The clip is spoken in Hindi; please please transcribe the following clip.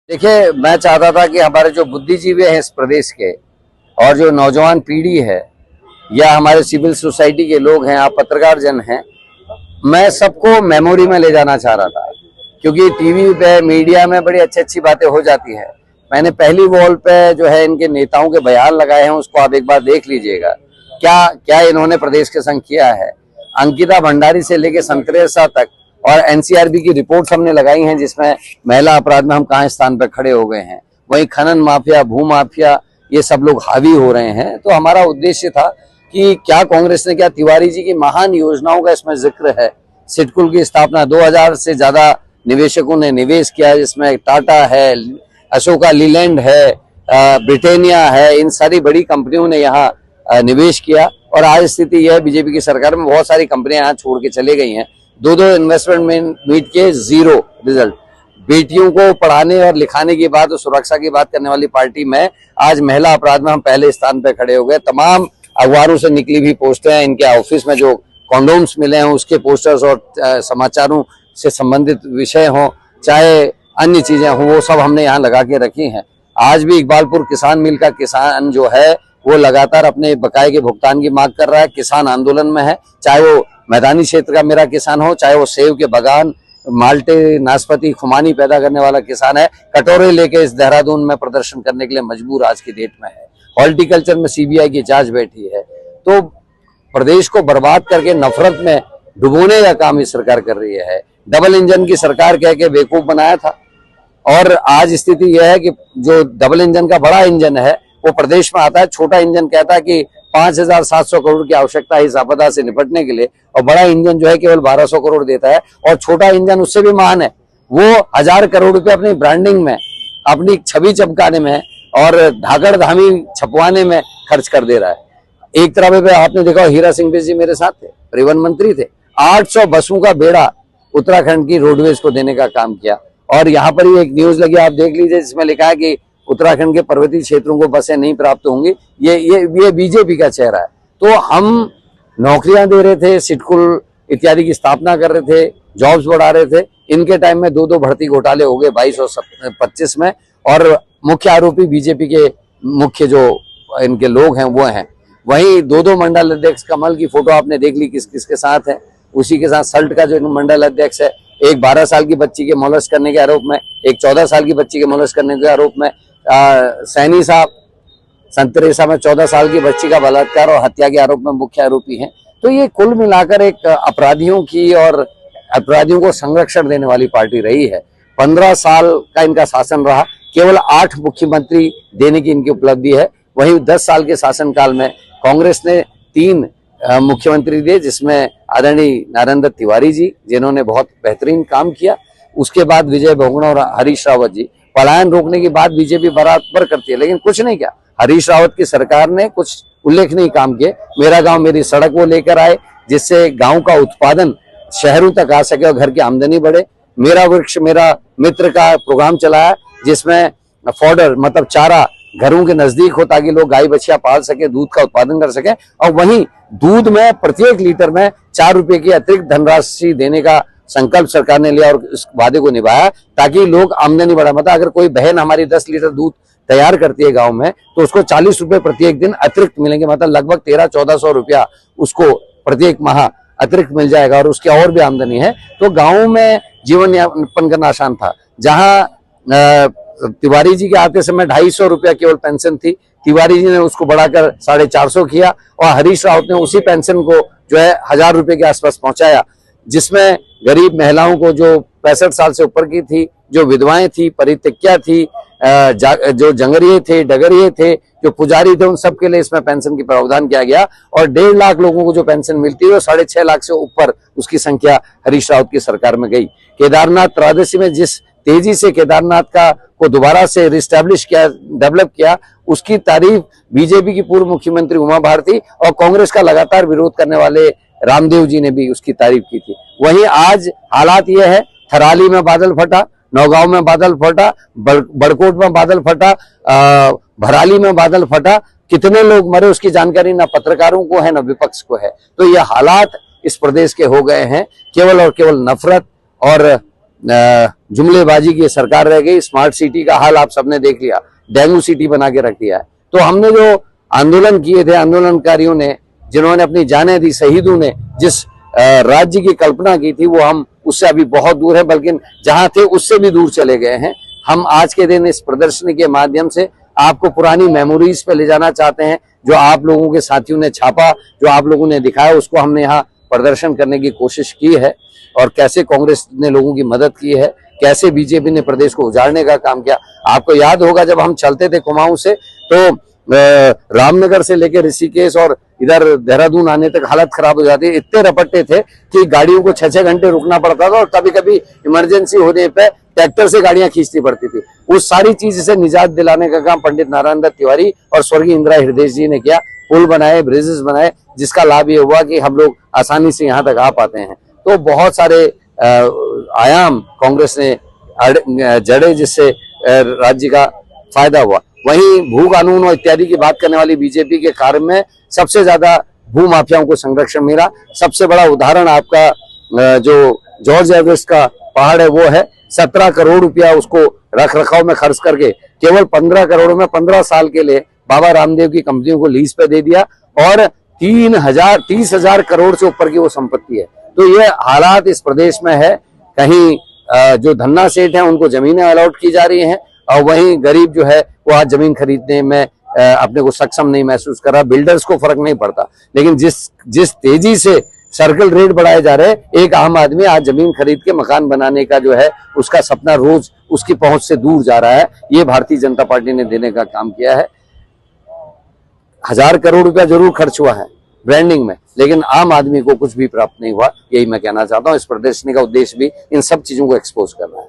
देखिए, मैं चाहता था कि हमारे जो बुद्धिजीवी हैं इस प्रदेश के और जो नौजवान पीढ़ी है या हमारे सिविल सोसाइटी के लोग हैं, आप पत्रकार जन हैं, मैं सबको मेमोरी में ले जाना चाह रहा था, क्योंकि टीवी पे मीडिया में बड़ी अच्छी अच्छी बातें हो जाती है। मैंने पहली वॉल पे जो है इनके नेताओं के बयान लगाए हैं, उसको आप एक बार देख लीजिएगा। क्या क्या इन्होंने प्रदेश के संग किया है। अंकिता भंडारी से लेके संतरेसा तक और एनसीआरबी की रिपोर्ट हमने लगाई हैं, जिसमें महिला अपराध में हम कहाँ स्थान पर खड़े हो गए हैं। वहीं खनन माफिया, भू माफिया, ये सब लोग हावी हो रहे हैं। तो हमारा उद्देश्य था कि क्या कांग्रेस ने, क्या तिवारी जी की महान योजनाओं का इसमें जिक्र है। सिडकुल की स्थापना 2000 से ज्यादा निवेशकों ने निवेश किया, जिसमें टाटा है, अशोका लीलैंड है, ब्रिटेनिया है, इन सारी बड़ी कंपनियों ने यहाँ निवेश किया। और आज स्थिति यह है, बीजेपी की सरकार में बहुत सारी कंपनियां यहाँ छोड़ के चले गई हैं। दो इन्वेस्टमेंट मीट के जीरो रिजल्ट। बेटियों को पढ़ाने और लिखाने की बात और सुरक्षा की बात करने वाली पार्टी में आज महिला अपराध में हम पहले स्थान पे खड़े हो गए। तमाम अखबारों से निकली हुई पोस्टें हैं, इनके ऑफिस में जो कॉन्डोम्स मिले हैं उसके पोस्टर्स और समाचारों से संबंधित विषय हों, चाहे अन्य चीजें हों, वो सब हमने यहाँ लगा के रखी हैं। आज भी इकबालपुर किसान मिल का किसान जो है वो लगातार अपने बकाये के भुगतान की मांग कर रहा है, किसान आंदोलन में है। चाहे वो मैदानी क्षेत्र का मेरा किसान हो, चाहे वो सेब के बागान, माल्टे, नाशपाती, खुमानी पैदा करने वाला किसान है, कटोरे लेके इस देहरादून में प्रदर्शन करने के लिए मजबूर आज की डेट में है। हॉर्टिकल्चर में सीबीआई की जांच बैठी है। तो प्रदेश को बर्बाद करके नफरत में डुबोने का काम इस सरकार कर रही है। डबल इंजन की सरकार कह के बेवकूफ बनाया था, और आज स्थिति यह है कि जो डबल इंजन का बड़ा इंजन है वो प्रदेश में आता है। छोटा इंजन कहता है कि 5700 करोड़ की आवश्यकता है इस आपदा से निपटने के लिए, और बड़ा इंजन जो है केवल 1200 करोड़ देता है। और छोटा इंजन उससे भी महान है, वो 1000 करोड़ रुपए अपनी ब्रांडिंग में, अपनी छवि चमकाने में और धाकड़ धामी छपवाने में खर्च कर दे रहा है। एक तरफ पे आपने देखा, हीरा सिंह जी मेरे साथ थे, परिवहन मंत्री थे, 800 बसों का बेड़ा उत्तराखंड की रोडवेज को देने का काम किया। और यहाँ पर ही एक न्यूज लगी, आप देख लीजिए, जिसमें लिखा है कि उत्तराखंड के पर्वतीय क्षेत्रों को बसें नहीं प्राप्त होंगी। ये बीजेपी का चेहरा है। तो हम नौकरियां दे रहे थे, सिडकुल इत्यादि की स्थापना कर रहे थे, जॉब्स बढ़ा रहे थे। इनके टाइम में दो भर्ती घोटाले हो गए 22 और 25 में, और मुख्य आरोपी बीजेपी के मुख्य जो इनके लोग हैं वो हैं। वहीं दो मंडल अध्यक्ष, कमल की फोटो आपने देख ली किस किस के साथ है। उसी के साथ सल्ट का जो मंडल अध्यक्ष है, एक 12 साल की बच्ची के मोलस्ट करने के आरोप में, एक 14 साल की बच्ची के मोलस्ट करने के आरोप में, सैनी साहब संतरेसा में 14 साल की बच्ची का बलात्कार और हत्या के आरोप में मुख्य आरोपी हैं। तो ये कुल मिलाकर एक अपराधियों की और अपराधियों को संरक्षण देने वाली पार्टी रही है। 15 साल का इनका शासन रहा, केवल 8 मुख्यमंत्री देने की इनकी उपलब्धि है। वहीं 10 साल के शासनकाल में कांग्रेस ने 3 मुख्यमंत्री दिए, जिसमें आदरणीय नरेंद्र तिवारी जी, जिन्होंने बहुत बेहतरीन काम किया। उसके बाद विजय बहुगुणा और हरीश रावत जी। पलायन रोकने की बात बीजेपी बराबर करती है, लेकिन कुछ नहीं किया। हरीश रावत की सरकार ने कुछ उल्लेखनीय काम किए। मेरा गांव मेरी सड़क वो लेकर आए, जिससे गांव का उत्पादन शहरों तक आ सके और घर की आमदनी बढ़े। मेरा वृक्ष मेरा मित्र का प्रोग्राम चलाया, जिसमें फॉडर मतलब चारा घरों के नजदीक हो, ताकि लोग गाय बछिया पाल सके, दूध का उत्पादन कर सके। और वहीं दूध में प्रत्येक लीटर में 4 रुपए की अतिरिक्त धनराशि देने का संकल्प सरकार ने लिया और इस वादे को निभाया, ताकि लोग आमदनी बढ़ा। मतलब अगर कोई बहन हमारी 10 लीटर दूध तैयार करती है गांव में, तो उसको 40 रुपए प्रत्येक दिन अतिरिक्त मिलेंगे। मतलब लगभग 1300-1400 रुपया उसको प्रत्येक माह अतिरिक्त मिल जाएगा, और उसकी और भी आमदनी है। तो गाँव में जीवन यापन करना आसान था। जहाँ तिवारी जी के आते समय 250 रुपया केवल पेंशन थी, तिवारी जी ने उसको बढ़ाकर 450 किया, और हरीश रावत ने उसी पेंशन को जो है 1000 रुपए के आसपास पहुंचाया, जिसमें गरीब महिलाओं को, जो 65 साल से ऊपर की थी, जो विधवाएं थी, परित्यक्या थी, जो जंगरिये थे, डगरिये थे, जो पुजारी थे, उन सबके लिए इसमें पेंशन की प्रावधान किया गया। और 1.5 लाख लोगों को जो पेंशन मिलती है, वो 6.5 लाख से ऊपर उसकी संख्या हरीश रावत की सरकार में गई। केदारनाथ त्रयोदशी में जिस तेजी से केदारनाथ को दोबारा से रिस्टैब्लिश किया, डेवलप किया, उसकी तारीफ बीजेपी की पूर्व मुख्यमंत्री उमा भारती और कांग्रेस का लगातार विरोध करने वाले रामदेव जी ने भी उसकी तारीफ की थी। वहीं आज हालात ये है, थराली में बादल फटा, नौगांव में बादल फटा, बड़कोट में बादल फटा, भराली में बादल फटा। कितने लोग मरे उसकी जानकारी ना पत्रकारों को है ना विपक्ष को है। तो ये हालात इस प्रदेश के हो गए हैं, केवल और केवल नफरत और जुमलेबाजी की सरकार रह गई। स्मार्ट सिटी का हाल आप सबने देख लिया, डेंगू सिटी बना के रख दिया है। तो हमने जो आंदोलन किए थे, आंदोलनकारियों ने जिन्होंने अपनी जानें दी, शहीदों ने जिस राज्य की कल्पना की थी, वो हम उससे अभी बहुत दूर है, बल्कि जहां थे उससे भी दूर चले गए हैं। हम आज के दिन इस प्रदर्शनी के माध्यम से आपको पुरानी मेमोरीज पे ले जाना चाहते हैं। जो आप लोगों के साथियों ने छापा, जो आप लोगों ने दिखाया, उसको हमने यहाँ प्रदर्शन करने की कोशिश की है। और कैसे कांग्रेस ने लोगों की मदद की है, कैसे बीजेपी ने प्रदेश को उजाड़ने का काम किया। आपको याद होगा जब हम चलते थे कुमाऊं से, तो रामनगर से लेकर ऋषिकेश और इधर देहरादून आने तक हालत खराब हो जाती है। इतने रपट्टे थे कि गाड़ियों को 6-6 घंटे रुकना पड़ता था और कभी कभी इमरजेंसी होने पे ट्रैक्टर से गाड़ियां खींचनी पड़ती थी। उस सारी चीज से निजात दिलाने का काम पंडित नारायण दत्त तिवारी और स्वर्गीय इंदिरा हृदय जी ने किया। पुल बनाए, ब्रिजेस बनाए, जिसका लाभ ये हुआ कि हम लोग आसानी से यहाँ तक आ पाते हैं। तो बहुत सारे आयाम कांग्रेस ने जड़े, जिससे राज्य का फायदा हुआ। वहीं भू कानून और इत्यादि की बात करने वाली बीजेपी के कार्य में सबसे ज्यादा भू माफियाओं को संरक्षण मिला। सबसे बड़ा उदाहरण आपका जो जॉर्ज एवरेस्ट का पहाड़ है वो है। 17 करोड़ रुपया उसको रख रखाव में खर्च करके केवल 15 करोड़ में 15 साल के लिए बाबा रामदेव की कंपनियों को लीज पे दे दिया और 30,000 करोड़ से ऊपर की वो संपत्ति है। तो ये हालात इस प्रदेश में है। कहीं जो धन्ना सेठ हैं उनको जमीनें अलॉट की जा रही हैं और वहीं गरीब जो है वो आज जमीन खरीदने में अपने को सक्षम नहीं महसूस कर रहा। बिल्डर्स को फर्क नहीं पड़ता, लेकिन जिस तेजी से सर्कल रेट बढ़ाए जा रहे हैं, एक आम आदमी आज जमीन खरीद के मकान बनाने का जो है उसका सपना रोज उसकी पहुंच से दूर जा रहा है। ये भारतीय जनता पार्टी ने देने का काम किया है। 1000 करोड़ रुपया जरूर खर्च हुआ है ब्रांडिंग में, लेकिन आम आदमी को कुछ भी प्राप्त नहीं हुआ। यही मैं कहना चाहता हूँ। इस प्रदर्शनी का उद्देश्य भी इन सब चीजों को एक्सपोज करना है।